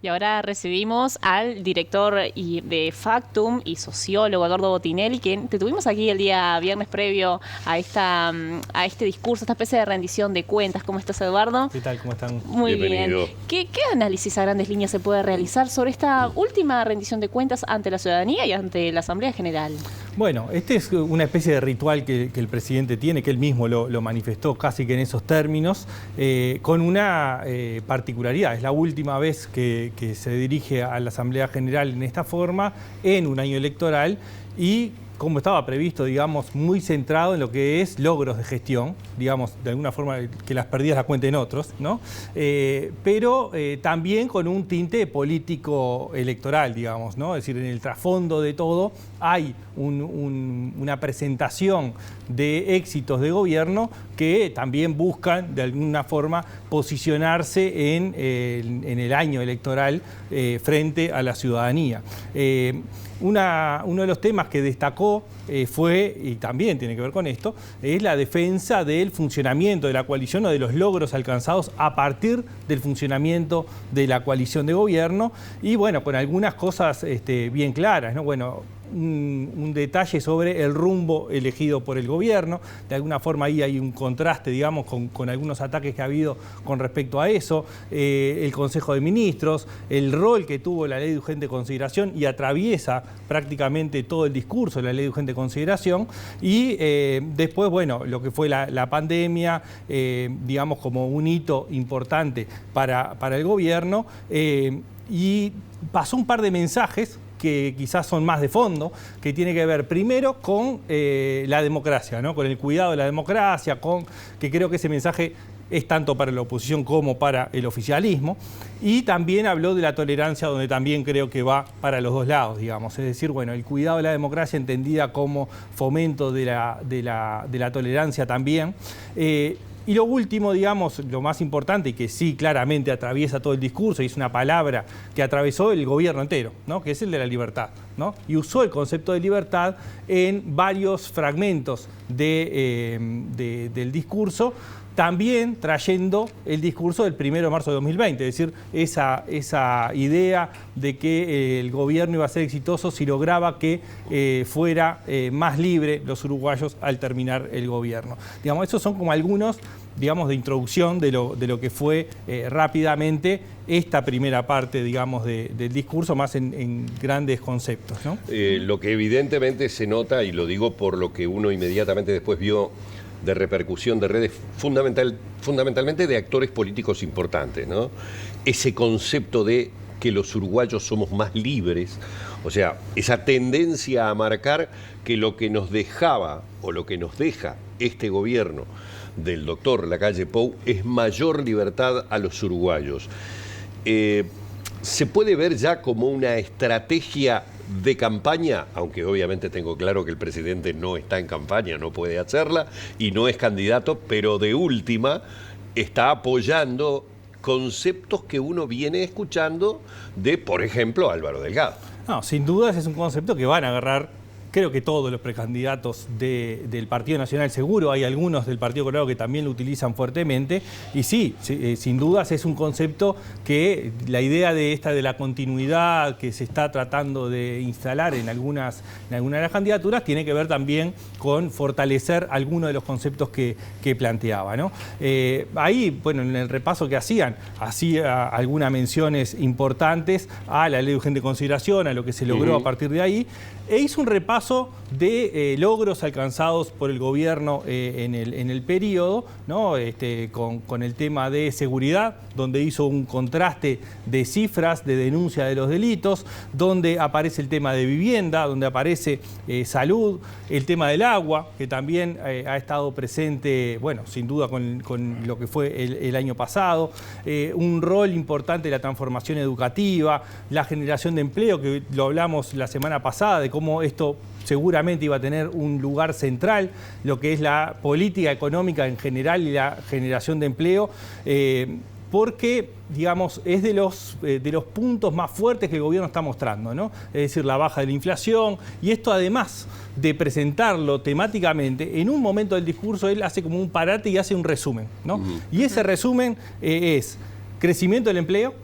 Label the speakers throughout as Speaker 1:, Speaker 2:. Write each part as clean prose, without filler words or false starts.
Speaker 1: Y ahora recibimos al director de Factum y sociólogo Eduardo Botinelli, que te tuvimos aquí el día viernes previo a a este discurso, esta especie de rendición de cuentas. ¿Cómo estás, Eduardo?
Speaker 2: ¿Qué tal? ¿Cómo están?
Speaker 1: Muy
Speaker 3: Bienvenido.
Speaker 1: bien. ¿Qué análisis a grandes líneas se puede realizar sobre esta última rendición de cuentas ante la ciudadanía y ante la Asamblea General?
Speaker 2: Bueno, este es una especie de ritual que el presidente tiene, que él mismo lo manifestó casi que en esos términos, con una particularidad. Es la última vez que se dirige a la Asamblea General en esta forma, en un año electoral, y como estaba previsto, digamos, muy centrado en lo que es logros de gestión, digamos, de alguna forma que las perdidas las cuenten otros, ¿no? Pero también con un tinte político electoral, digamos, ¿no? Es decir, en el trasfondo de todo hay una presentación de éxitos de gobierno que también buscan, de alguna forma, posicionarse en el año electoral frente a la ciudadanía. Uno de los temas que destacó fue, y también tiene que ver con esto, es la defensa del funcionamiento de la coalición o de los logros alcanzados a partir del funcionamiento de la coalición de gobierno y, bueno, con algunas cosas bien claras, ¿no? Bueno, un detalle sobre el rumbo elegido por el gobierno. De alguna forma ahí hay un contraste, digamos, con algunos ataques que ha habido con respecto a eso. El Consejo de Ministros, el rol que tuvo la Ley de Urgente Consideración y atraviesa prácticamente todo el discurso de la Ley de Urgente Consideración. Y después, bueno, lo que fue la pandemia, digamos, como un hito importante para el gobierno. Y pasó un par de mensajes que quizás son más de fondo, que tiene que ver primero con la democracia, ¿no? Con el cuidado de la democracia, que creo que ese mensaje es tanto para la oposición como para el oficialismo, y también habló de la tolerancia, donde también creo que va para los dos lados, digamos, es decir, bueno, el cuidado de la democracia entendida como fomento de la tolerancia también. Y lo último, digamos, lo más importante y que sí claramente atraviesa todo el discurso y es una palabra que atravesó el gobierno entero, ¿no? Que es el de la libertad, ¿no? Y usó el concepto de libertad en varios fragmentos del discurso, también trayendo el discurso del 1 de marzo de 2020, es decir, esa idea de que el gobierno iba a ser exitoso si lograba que fuera más libre los uruguayos al terminar el gobierno. Digamos, esos son como algunos, digamos, de introducción de lo que fue rápidamente esta primera parte, digamos, del discurso, más en grandes conceptos, ¿no?
Speaker 3: Lo que evidentemente se nota, y lo digo por lo que uno inmediatamente después vio de repercusión de redes, fundamentalmente de actores políticos importantes, ¿no? Ese concepto de que los uruguayos somos más libres, o sea, esa tendencia a marcar que lo que nos dejaba o lo que nos deja este gobierno del doctor Lacalle Pou es mayor libertad a los uruguayos. Se puede ver ya como una estrategia de campaña, aunque obviamente tengo claro que el presidente no está en campaña, no puede hacerla y no es candidato, pero de última está apoyando conceptos que uno viene escuchando de, por ejemplo, Álvaro Delgado.
Speaker 2: No, sin dudas es un concepto que van a agarrar, creo que todos los precandidatos del Partido Nacional, seguro hay algunos del Partido Colorado que también lo utilizan fuertemente, y sí, sin dudas es un concepto que la idea de la continuidad que se está tratando de instalar en algunas de las candidaturas tiene que ver también con fortalecer algunos de los conceptos que planteaba, ¿no? Ahí, bueno, en el repaso que hacía algunas menciones importantes a la Ley de Urgente Consideración, a lo que se logró a partir de ahí, e hizo un repaso de logros alcanzados por el gobierno en el periodo, ¿no? Con el tema de seguridad, donde hizo un contraste de cifras de denuncia de los delitos, donde aparece el tema de vivienda, donde aparece salud, el tema del agua, que también ha estado presente, bueno, sin duda con lo que fue el año pasado, un rol importante de la transformación educativa, la generación de empleo, que lo hablamos la semana pasada, de cómo esto seguramente iba a tener un lugar central, lo que es la política económica en general y la generación de empleo, porque, digamos, es de los puntos más fuertes que el gobierno está mostrando, ¿no? Es decir, la baja de la inflación, y esto además de presentarlo temáticamente, en un momento del discurso él hace como un parate y hace un resumen, ¿no? Y ese resumen es crecimiento del empleo,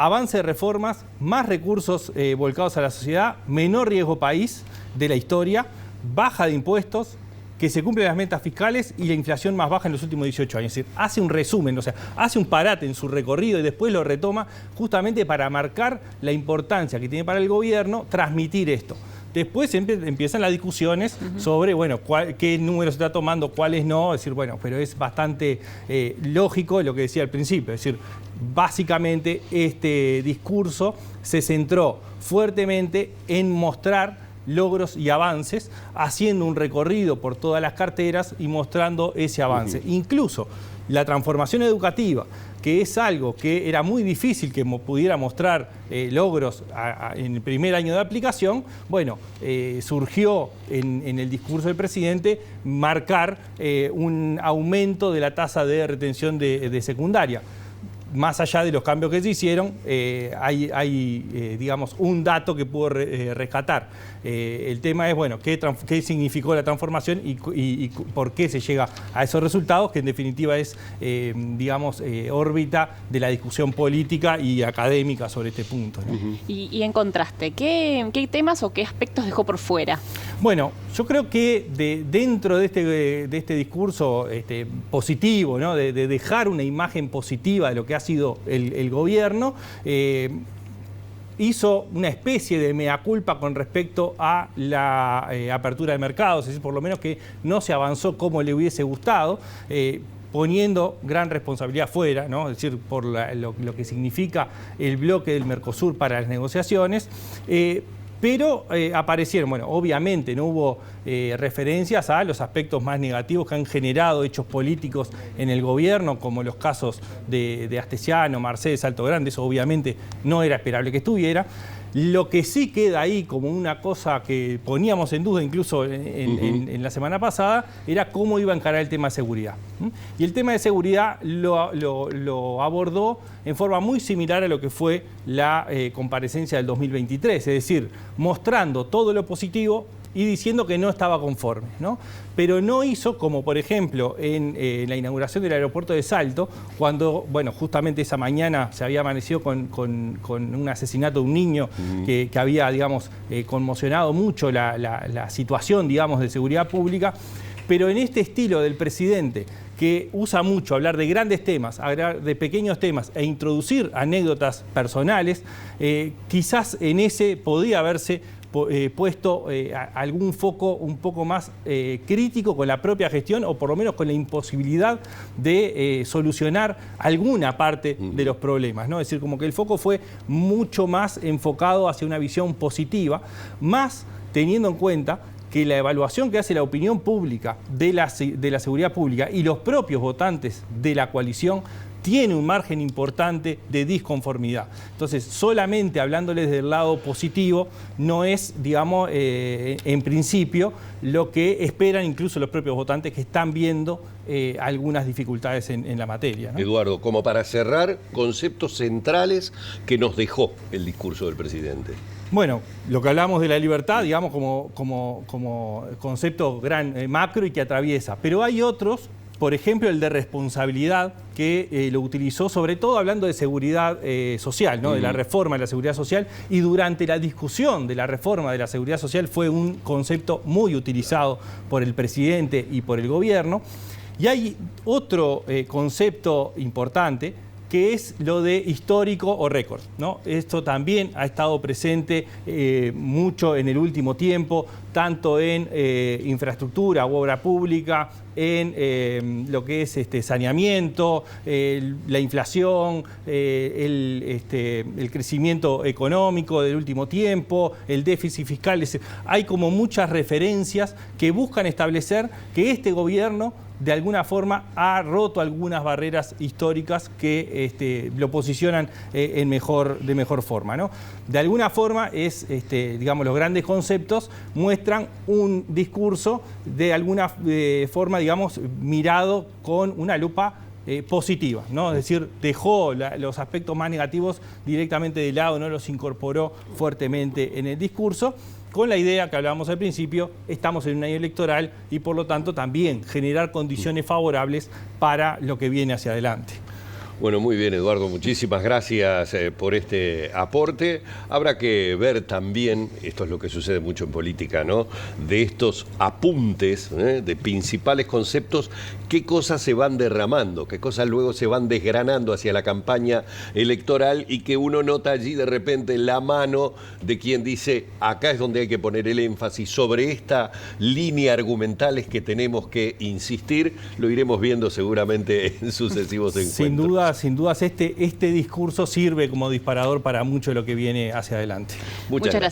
Speaker 2: avance de reformas, más recursos volcados a la sociedad, menor riesgo país de la historia, baja de impuestos, que se cumplen las metas fiscales y la inflación más baja en los últimos 18 años. Es decir, hace un resumen, o sea, hace un parate en su recorrido y después lo retoma justamente para marcar la importancia que tiene para el gobierno transmitir esto. Después empiezan las discusiones sobre, bueno, qué números se está tomando, cuáles no. Es decir, bueno, pero es bastante lógico lo que decía al principio. Es decir, básicamente este discurso se centró fuertemente en mostrar logros y avances, haciendo un recorrido por todas las carteras y mostrando ese avance. Incluso la transformación educativa, que es algo que era muy difícil que pudiera mostrar logros en el primer año de aplicación, bueno, surgió en el discurso del presidente marcar un aumento de la tasa de retención de secundaria. Más allá de los cambios que se hicieron, hay digamos, un dato que puedo rescatar. El tema es, bueno, qué significó la transformación y por qué se llega a esos resultados, que en definitiva es, digamos, órbita de la discusión política y académica sobre este punto, ¿no?
Speaker 1: Y en contraste, ¿qué temas o qué aspectos dejó por fuera?
Speaker 2: Bueno, yo creo que dentro de este discurso positivo, ¿no? de dejar una imagen positiva de lo que ha sido el gobierno, hizo una especie de mea culpa con respecto a la apertura de mercados, es decir, por lo menos que no se avanzó como le hubiese gustado, poniendo gran responsabilidad fuera, ¿no? Es decir, por lo que significa el bloque del Mercosur para las negociaciones. Pero aparecieron, bueno, obviamente no hubo referencias a los aspectos más negativos que han generado hechos políticos en el gobierno, como los casos de Astesiano, Mercedes, Alto Grande. Eso obviamente no era esperable que estuviera. Lo que sí queda ahí como una cosa que poníamos en duda incluso en la semana pasada era cómo iba a encarar el tema de seguridad. Y el tema de seguridad lo abordó en forma muy similar a lo que fue la comparecencia del 2023, es decir, mostrando todo lo positivo y diciendo que no estaba conforme, ¿no? Pero no hizo como, por ejemplo, en la inauguración del aeropuerto de Salto, cuando, bueno, justamente esa mañana se había amanecido con un asesinato de un niño que había, digamos, conmocionado mucho la situación, digamos, de seguridad pública. Pero en este estilo del presidente, que usa mucho hablar de grandes temas, hablar de pequeños temas e introducir anécdotas personales, quizás en ese podría haberse puesto algún foco un poco más crítico con la propia gestión o por lo menos con la imposibilidad de solucionar alguna parte de los problemas, ¿no? Es decir, como que el foco fue mucho más enfocado hacia una visión positiva, más teniendo en cuenta que la evaluación que hace la opinión pública de la seguridad pública y los propios votantes de la coalición tiene un margen importante de disconformidad. Entonces, solamente hablándoles del lado positivo no es, digamos, en principio lo que esperan incluso los propios votantes que están viendo algunas dificultades en la materia, ¿no?
Speaker 3: Eduardo, como para cerrar, conceptos centrales que nos dejó el discurso del presidente.
Speaker 2: Bueno, lo que hablamos de la libertad, digamos, como concepto gran, macro y que atraviesa, pero hay otros. Por ejemplo, el de responsabilidad, que lo utilizó sobre todo hablando de seguridad social, ¿no? De la reforma de la seguridad social, y durante la discusión de la reforma de la seguridad social fue un concepto muy utilizado por el presidente y por el gobierno. Y hay otro concepto importante, que es lo de histórico o récord, ¿no? Esto también ha estado presente mucho en el último tiempo, tanto en infraestructura u obra pública, en lo que es saneamiento, la inflación, el crecimiento económico del último tiempo, el déficit fiscal. Hay como muchas referencias que buscan establecer que este gobierno de alguna forma ha roto algunas barreras históricas que lo posicionan de mejor forma, ¿no? De alguna forma digamos, los grandes conceptos muestran un discurso de alguna forma, digamos, mirado con una lupa positiva, ¿no? Es decir, dejó los aspectos más negativos directamente de lado, no los incorporó fuertemente en el discurso, con la idea que hablábamos al principio, estamos en un año electoral y por lo tanto también generar condiciones favorables para lo que viene hacia adelante.
Speaker 3: Bueno, muy bien, Eduardo, muchísimas gracias por este aporte. Habrá que ver también, esto es lo que sucede mucho en política, ¿no? De estos apuntes, de principales conceptos, qué cosas se van derramando, qué cosas luego se van desgranando hacia la campaña electoral y que uno nota allí de repente la mano de quien dice, acá es donde hay que poner el énfasis, sobre esta línea argumental es que tenemos que insistir, lo iremos viendo seguramente en sucesivos encuentros.
Speaker 2: Sin dudas, este discurso sirve como disparador para mucho de lo que viene hacia adelante.
Speaker 3: Muchas gracias.